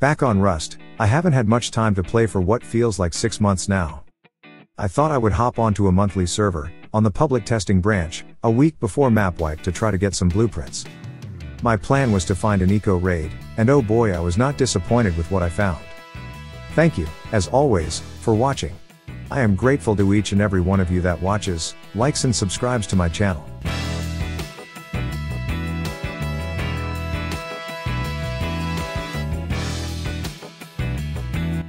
Back on Rust, I haven't had much time to play for what feels like 6 months now. I thought I would hop onto a monthly server, on the public testing branch, a week before map wipe to try to get some blueprints. My plan was to find an eco raid, and oh boy, I was not disappointed with what I found. Thank you, as always, for watching. I am grateful to each and every one of you that watches, likes and subscribes to my channel.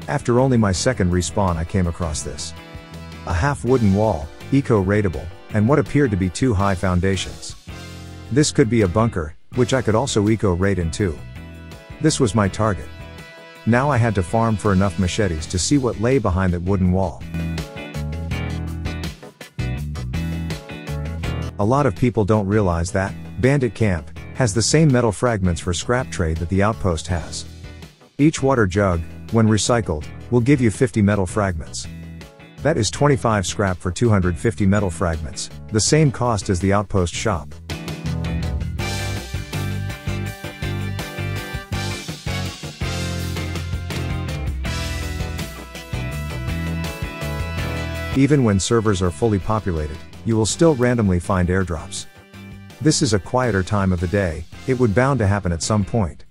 After only my second respawn, I came across this. A half wooden wall, eco-raidable, and what appeared to be 2 high foundations. This could be a bunker, which I could also eco-raid into. This was my target. Now I had to farm for enough machetes to see what lay behind that wooden wall. A lot of people don't realize that Bandit Camp has the same metal fragments for scrap trade that the outpost has. Each water jug, when recycled, will give you 50 metal fragments. That is 25 scrap for 250 metal fragments, the same cost as the outpost shop. Even when servers are fully populated, you will still randomly find airdrops. This is a quieter time of the day, it would bound to happen at some point.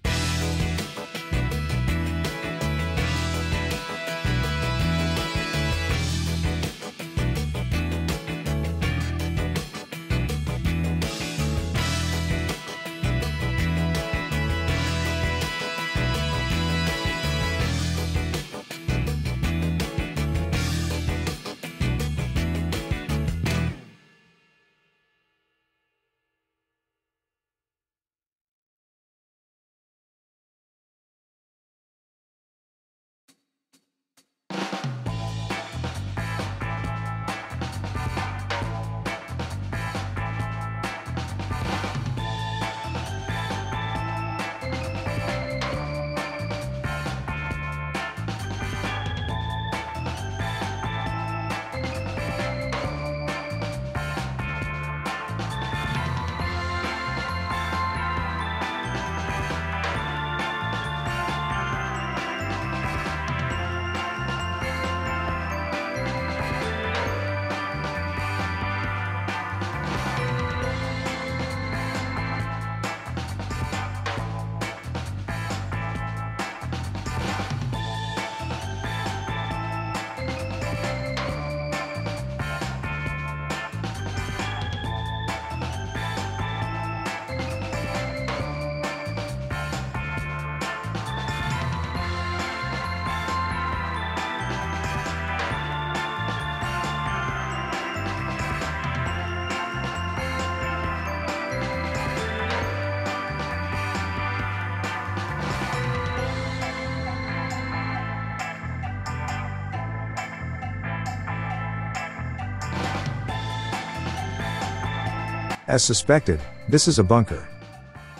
As suspected, this is a bunker.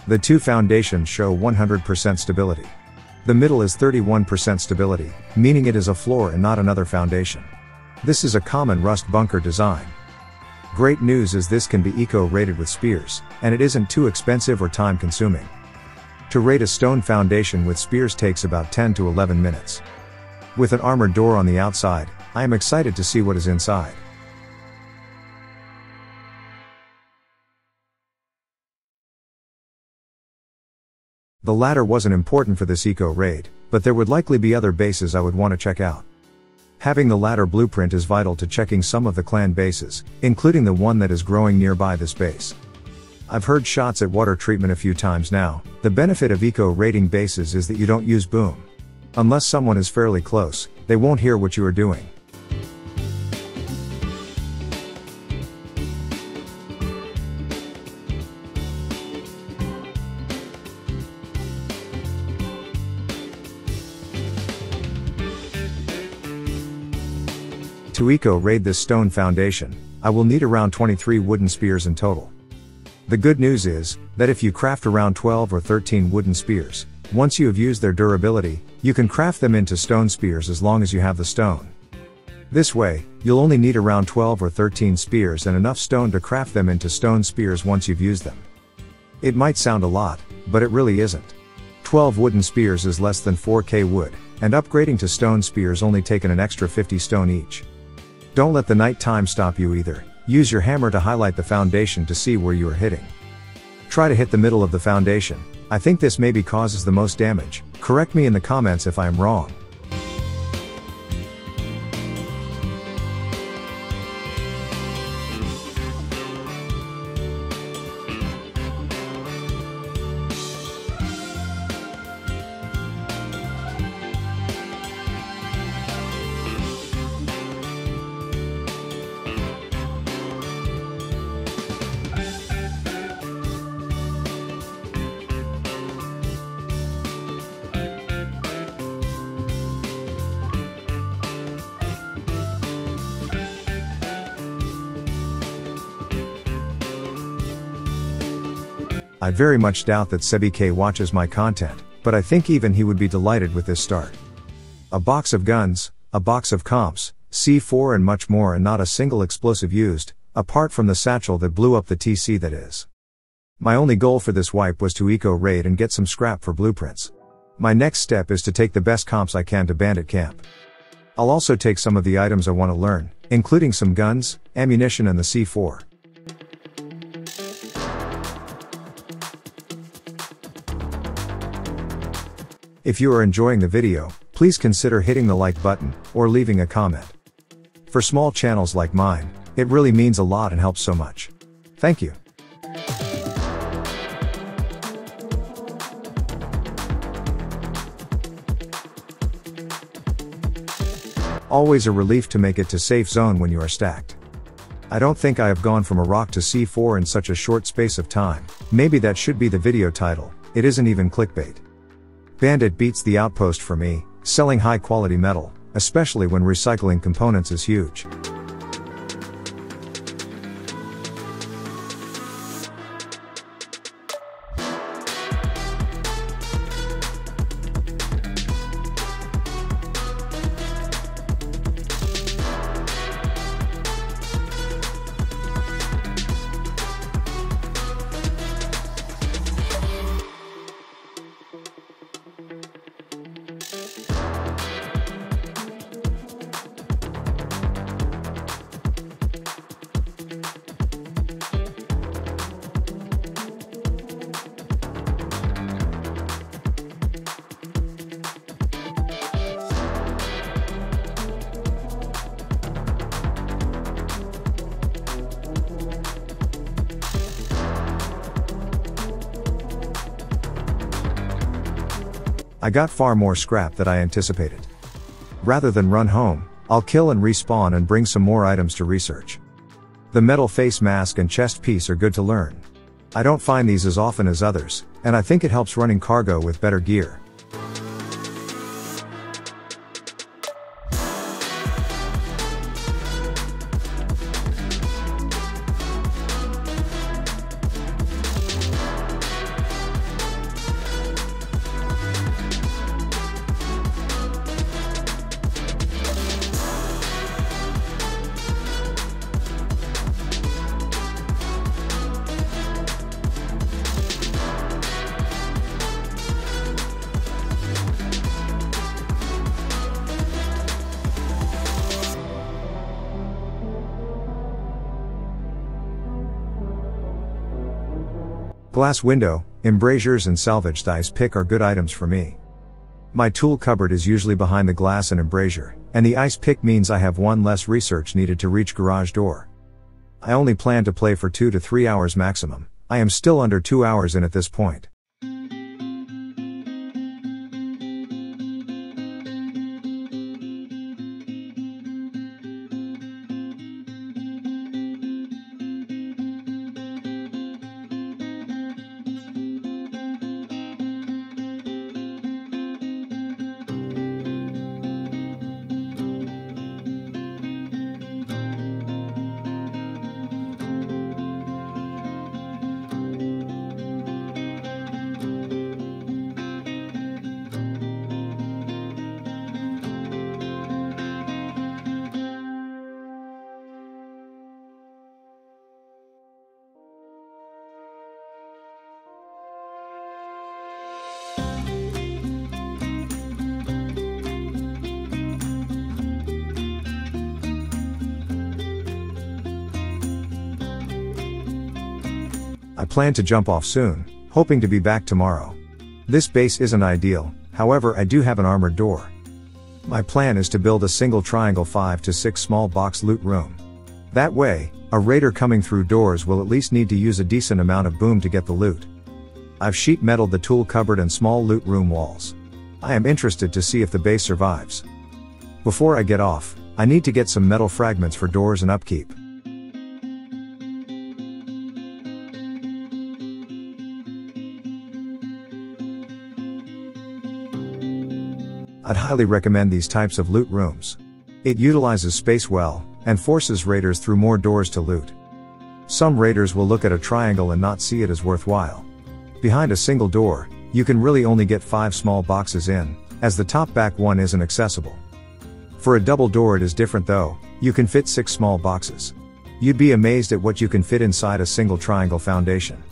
The 2 foundations show 100% stability. The middle is 31% stability, meaning it is a floor and not another foundation. This is a common Rust bunker design. Great news is this can be eco-raided with spears, and it isn't too expensive or time consuming. To raid a stone foundation with spears takes about 10 to 11 minutes. With an armored door on the outside, I am excited to see what is inside. The ladder wasn't important for this eco raid, but there would likely be other bases I would want to check out. Having the ladder blueprint is vital to checking some of the clan bases, including the one that is growing nearby this base. I've heard shots at water treatment a few times now. The benefit of eco raiding bases is that you don't use boom. Unless someone is fairly close, they won't hear what you are doing. To eco-raid this stone foundation, I will need around 23 wooden spears in total. The good news is, that if you craft around 12 or 13 wooden spears, once you have used their durability, you can craft them into stone spears as long as you have the stone. This way, you'll only need around 12 or 13 spears and enough stone to craft them into stone spears once you've used them. It might sound a lot, but it really isn't. 12 wooden spears is less than 4k wood, and upgrading to stone spears only taken an extra 50 stone each. Don't let the night time stop you either. Use your hammer to highlight the foundation to see where you are hitting. Try to hit the middle of the foundation. I think this maybe causes the most damage. Correct me in the comments if I am wrong. I very much doubt that SebbyK watches my content, but I think even he would be delighted with this start. A box of guns, a box of comps, C4 and much more, and not a single explosive used, apart from the satchel that blew up the TC that is. My only goal for this wipe was to eco raid and get some scrap for blueprints. My next step is to take the best comps I can to bandit camp. I'll also take some of the items I want to learn, including some guns, ammunition and the C4. If you are enjoying the video, please consider hitting the like button, or leaving a comment. For small channels like mine, it really means a lot and helps so much. Thank you. Always a relief to make it to safe zone when you are stacked. I don't think I have gone from a rock to C4 in such a short space of time. Maybe that should be the video title. It isn't even clickbait. Bandit beats the outpost for me, selling high quality metal, especially when recycling components is huge. I got far more scrap than I anticipated. Rather than run home, I'll kill and respawn and bring some more items to research. The metal face mask and chest piece are good to learn. I don't find these as often as others, and I think it helps running cargo with better gear. Glass window, embrasures and salvaged ice pick are good items for me. My tool cupboard is usually behind the glass and embrasure, and the ice pick means I have one less research needed to reach garage door. I only plan to play for 2 to 3 hours maximum. I am still under 2 hours in at this point. I plan to jump off soon, hoping to be back tomorrow. This base isn't ideal, however I do have an armored door. My plan is to build a single triangle 5 to 6 small box loot room. That way, a raider coming through doors will at least need to use a decent amount of boom to get the loot. I've sheet metaled the tool cupboard and small loot room walls. I am interested to see if the base survives. Before I get off, I need to get some metal fragments for doors and upkeep. I'd highly recommend these types of loot rooms. It utilizes space well, and forces raiders through more doors to loot. Some raiders will look at a triangle and not see it as worthwhile. Behind a single door, you can really only get 5 small boxes in, as the top back one isn't accessible. For a double door it is different though, you can fit 6 small boxes. You'd be amazed at what you can fit inside a single triangle foundation.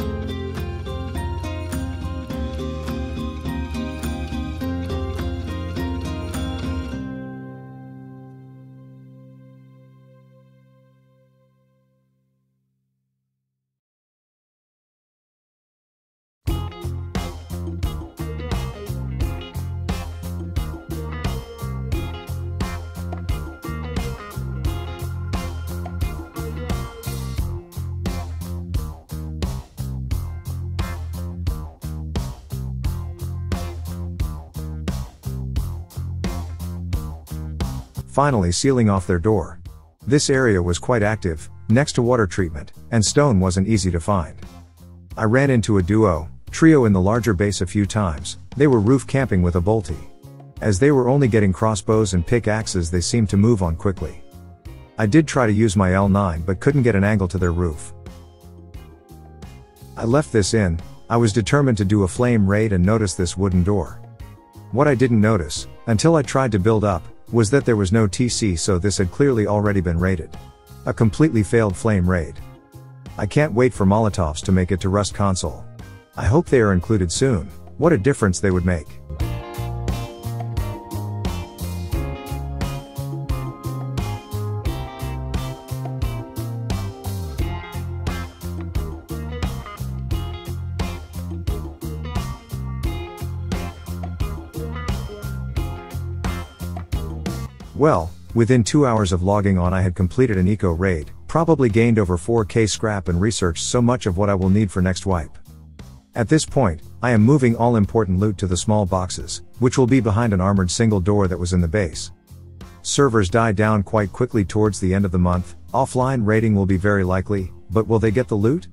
Finally sealing off their door. This area was quite active, next to water treatment, and stone wasn't easy to find. I ran into a trio in the larger base a few times. They were roof camping with a bolty. As they were only getting crossbows and pickaxes, they seemed to move on quickly. I did try to use my L9 but couldn't get an angle to their roof. I left this in. I was determined to do a flame raid and noticed this wooden door. What I didn't notice, until I tried to build up, was that there was no TC, so this had clearly already been raided. A completely failed flame raid. I can't wait for Molotovs to make it to Rust console. I hope they are included soon. What a difference they would make. Well, within 2 hours of logging on I had completed an eco raid, probably gained over 4k scrap and researched so much of what I will need for next wipe. At this point, I am moving all important loot to the small boxes, which will be behind an armored single door that was in the base. Servers die down quite quickly towards the end of the month, offline raiding will be very likely, but will they get the loot?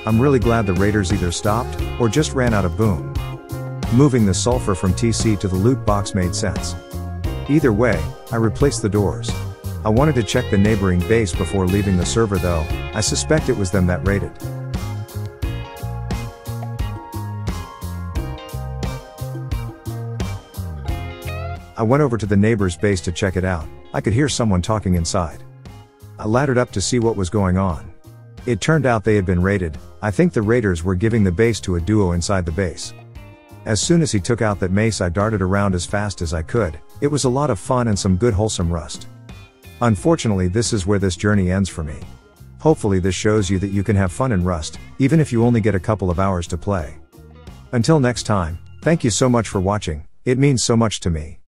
I'm really glad the raiders either stopped, or just ran out of boom. Moving the sulfur from TC to the loot box made sense. Either way, I replaced the doors. I wanted to check the neighboring base before leaving the server though. I suspect it was them that raided. I went over to the neighbor's base to check it out. I could hear someone talking inside. I laddered up to see what was going on. It turned out they had been raided. I think the raiders were giving the base to a duo inside the base. As soon as he took out that mace I darted around as fast as I could. It was a lot of fun and some good wholesome rust. Unfortunately, this is where this journey ends for me. Hopefully this shows you that you can have fun in Rust, even if you only get a couple of hours to play. Until next time, thank you so much for watching, it means so much to me.